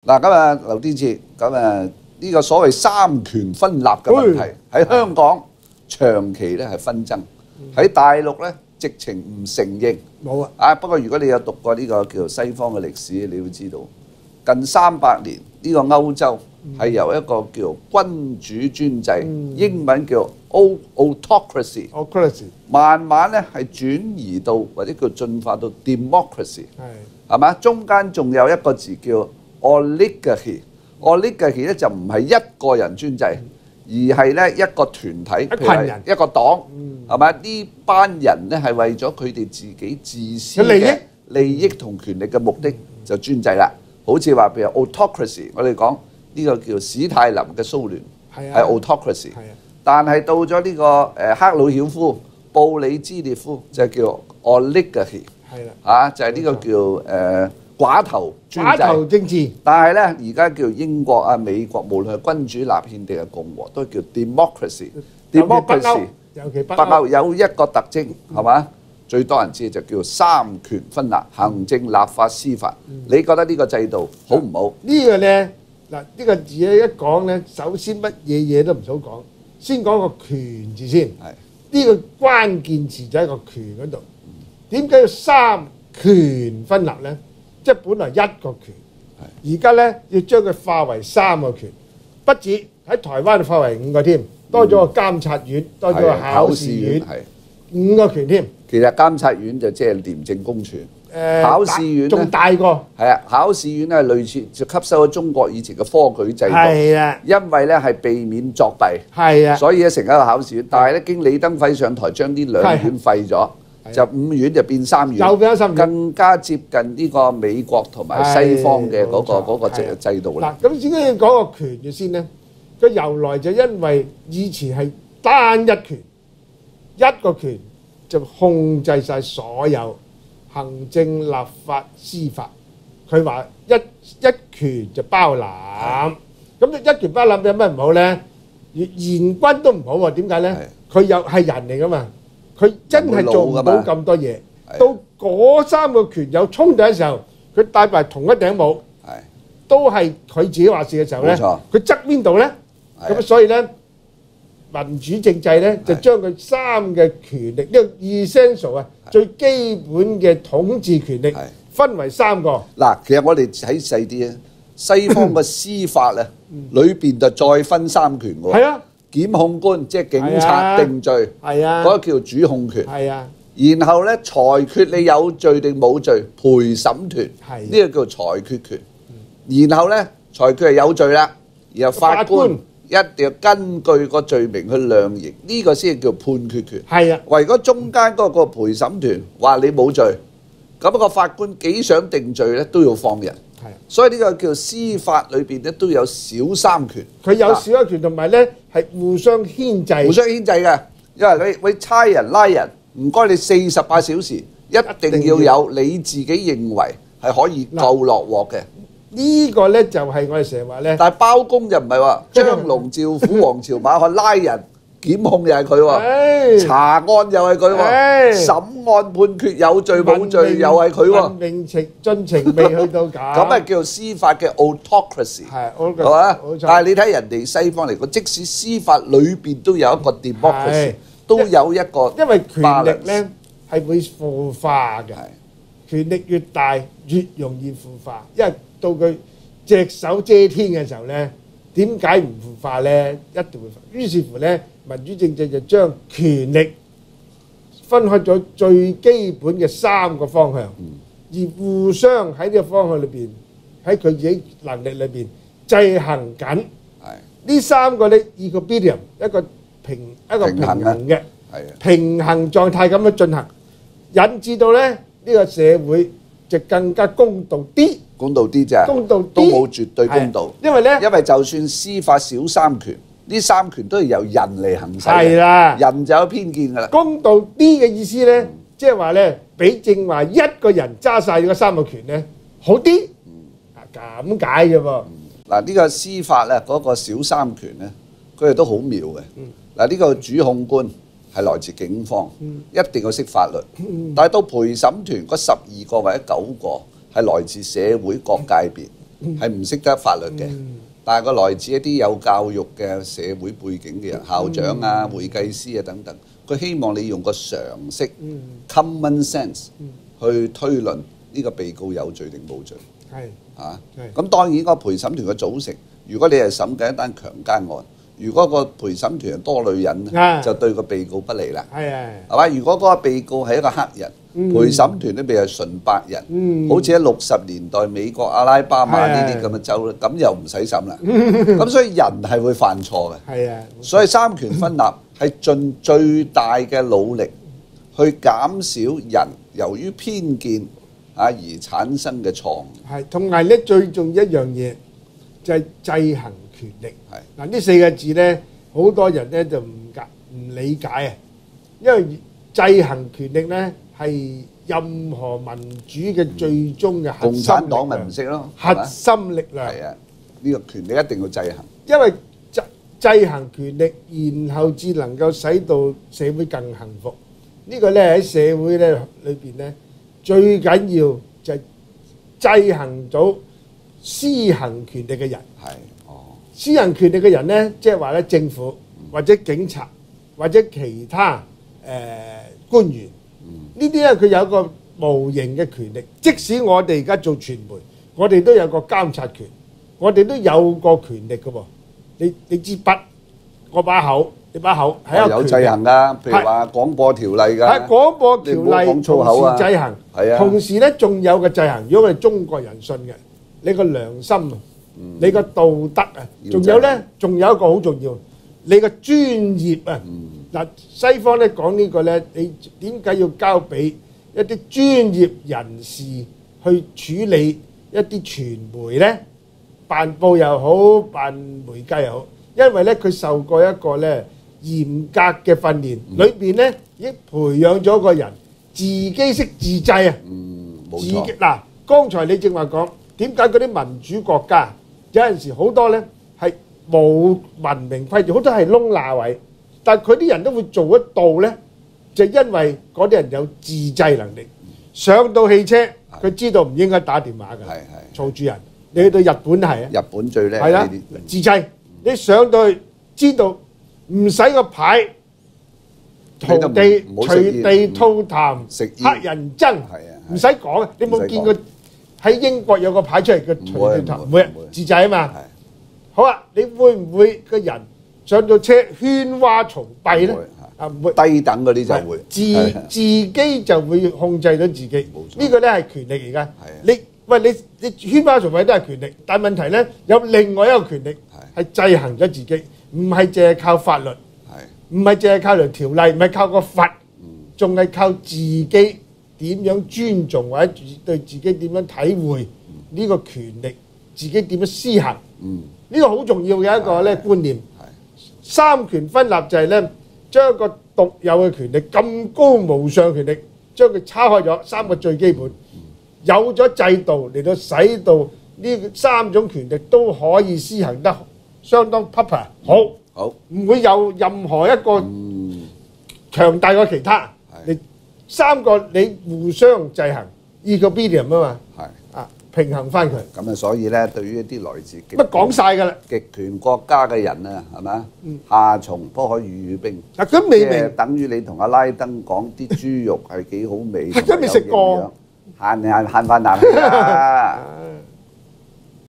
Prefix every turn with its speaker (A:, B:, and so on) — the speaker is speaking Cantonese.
A: 嗱，今日劉天賜，呢個所謂三權分立嘅問題喺香港長期咧係紛爭，喺大陸咧直情唔承認。
B: 冇啊！
A: 啊，不過如果你有讀過呢個叫做西方嘅歷史，你會知道近300年呢個歐洲係由一個叫做君主專制，英文叫 autocracy， 慢慢咧係轉移到或者叫進化到 democracy， 係嘛？中間仲有一個字叫 oligarchy 咧就唔係一個人專制，而係咧一個團體，
B: 一群人、
A: 一個黨，係咪？呢班人咧係為咗佢哋自己自私嘅利益同權力嘅目的就專制啦。好似話譬如 autocracy， 我哋講呢個叫史太林嘅蘇聯係 autocracy， 但係到咗呢個赫魯曉夫、布里茲列夫就叫 oligarchy， 就係呢個叫寡頭政治，但係咧而家叫英國啊、美國，無論係君主立憲定係共和，都叫 democracy。尤其北歐有一個特徵係嘛？最多人知就叫三權分立，行政、立法、司法。你覺得呢個制度好唔好？
B: 呢個咧嗱，呢個字咧一講咧，首先乜嘢都唔好講，先講個權字先。呢個關鍵詞就喺個權嗰度。點解要三權分立咧？即係本來一個權，而家咧要將佢化為3個權，不止喺台灣化為5個添，多咗個監察院，多咗個考試院，5個權添。
A: 其實監察院就即係廉政公署，考試院
B: 仲大過。
A: 係啊，考試院咧類似就吸收咗中國以前嘅科舉制度，
B: 係啊，
A: 因為咧係避免作弊，
B: 係啊，
A: 所以咧成一個考試院。但係咧經李登輝上台，將呢2院廢咗。就5院就變3院，更加接近呢個美國同埋西方嘅嗰個制度啦。
B: 嗱，咁點解要講個權嘅先呢？個由來就因為以前係單一權，一個權就控制晒所有行政、立法、司法。佢話一權就包攬，咁一權包攬有咩唔好呢？賢君都唔好喎，點解呢？佢又係人嚟噶嘛。佢真係做唔到咁多嘢，到嗰3個權有衝突嘅時候，佢戴埋同一頂帽，都係佢自己話事嘅時候咧，佢側邊度咧，咁所以咧民主政制咧就將佢3嘅權力，呢個 essential 啊最基本嘅統治權力分為3個。
A: 嗱，其實我哋睇細啲啊，西方嘅司法咧裏邊就再分3權喎。係啊。檢控官即係警察定罪，嗰個叫主控權。然後咧裁決你有罪定冇罪，陪審團呢個叫裁決權。然後咧裁決係有罪啦，然後法官一定要根據個罪名去量刑，呢個先叫判決權。係啊，為咗中間嗰個陪審團話你冇罪，咁個法官幾想定罪咧都要放人。所以呢個叫司法裏邊咧都有小3權，
B: 佢有小1權同埋咧係互相牽制，
A: 互相牽制嘅。因為你差人拉人，唔該你48小時一定要有你自己認為係可以夠落鑊嘅。
B: 呢個咧就係我哋成日話咧，
A: 但係包公就唔係話張龍趙虎王朝馬漢拉人。檢控又係佢喎，查案又係佢喎，審案判決有罪冇罪又係佢喎，
B: 文明進程未去到咁，
A: 咁係叫做司法嘅 autocracy，係嘛？但係你睇人哋西方嚟講，即使司法裏邊都有一個 democracy，都有一個，
B: 因為權力咧係會腐化嘅，權力越大越容易腐化，因為到佢隻手遮天嘅時候咧，點解唔腐化咧？一定會腐化。於是乎咧。民主政制就將權力分開咗最基本嘅3個方向，而互相喺呢個方向裏邊，喺佢自己能力裏邊制衡緊。呢3個咧equilibrium一個平衡嘅平衡狀態咁樣進行，引致到咧呢個社會就更加公道啲。
A: 公道啲啫，
B: 公道啲
A: 都冇絕對公道。因為就算司法小3權。呢3權都係由人嚟行使嘅，人就有偏見㗎啦。公道啲嘅意思咧，即係話咧，比正話一個人揸曬嗰3個權咧好啲，咁解嘅喎。嗱，呢個司法咧嗰個小3權咧，佢哋都好妙嘅。嗱，呢個主控官係來自警方，一定要識法律。但係到陪審團嗰12個或者9個係來自社會各界別。係唔識得法律嘅，但係佢來自一啲有教育嘅社會背景嘅人，校長啊、會計師啊等等，佢希望你用個常識 common sense 去推論呢個被告有罪定冇罪。係啊，咁當然個陪審團嘅組成，如果你係審緊一單強姦案，如果個陪審團係多女人，就對個被告不利啦。係嘛？如果嗰個被告係一個黑人，陪審團呢邊係純白人，好似喺60年代美國阿拉巴馬呢啲咁嘅州咧，咁又唔使審啦。咁所以人係會犯錯嘅。所以三權分立係盡最大嘅努力去減少人由於偏見而產生嘅錯誤。係，同埋咧最重要一樣嘢就係制衡權力。係嗱呢4個字咧，好多人咧就唔理解啊，因為制衡權力咧係任何民主嘅最終嘅核心力量。共產黨咪唔識咯，核心力量。係啊，呢個權力一定要制衡。因為制衡權力，然後至能夠使到社會更幸福。呢個咧喺社會咧裏邊咧，最緊要就係制衡到施行權力嘅人。係，施行權力嘅人咧，即係話咧政府或者警察或者其他官員，呢啲咧佢有一個無形嘅權力。即使我哋而家做傳媒，我哋都有個監察權，我哋都有個權力嘅喎。你支筆，我把口，你把口係一個有制衡㗎。譬如話廣播條例㗎，係廣播條例講粗口啊，同時制衡。係啊，同時咧仲有個制衡。如果我哋中國人信嘅，你個良心啊，你個道德啊，仲有咧，仲有一個好重要，你個專業啊。嗱，西方咧講呢個咧，你點解要交俾一啲專業人士去處理一啲傳媒咧？辦報又好，辦媒介又好，因為咧佢受過一個咧嚴格嘅訓練，裏邊咧已經培養咗個人自己識自制啊。冇錯。嗱，剛才你正話講點解嗰啲民主國家有陣時好多咧係冇文明規條，好多係窿罅位，但係佢啲人都會做得到咧，就因為嗰啲人有自制能力。上到汽車，佢知道唔應該打電話㗎，嘈住人。你去到日本係啊，日本最叻係啦，自制。你上到去知道唔使個牌，隨地吐痰，黑人憎，唔使講啊！你冇見過喺英國有個牌出嚟嘅隨地吐痰，唔會自制啊嘛。好啊，你會唔會個人上到車喧嘩嘈閉咧？啊，唔會。低等嗰啲就會自己就會控制到自己。呢個咧係權力嚟㗎。你喧嘩嘈閉都係權力，但係問題咧有另外一個權力係制衡咗自己，唔係淨係靠法律，唔係淨係靠條條例，唔係靠個罰，仲係靠自己點樣尊重或者對自己點樣體會呢個權力，自己點樣施行。呢個好重要嘅一個咧觀念。三權分立就係咧將一個獨有嘅權力咁高無上權力，將佢叉開咗三個最基本。有咗制度嚟到使到呢3種權力都可以施行得相當 proper 好，唔會有任何一個強大過其他。你3個你互相制衡 equilibrium 啊嘛，平衡翻佢。咁啊，所以咧，對於一啲來自乜講曬㗎啦，極權國家嘅人啊，係咪？夏蟲不可語語冰。嗱，咁未明等於你同阿拉登講啲豬肉係幾好味，係真未食過。慳飯啖啦〜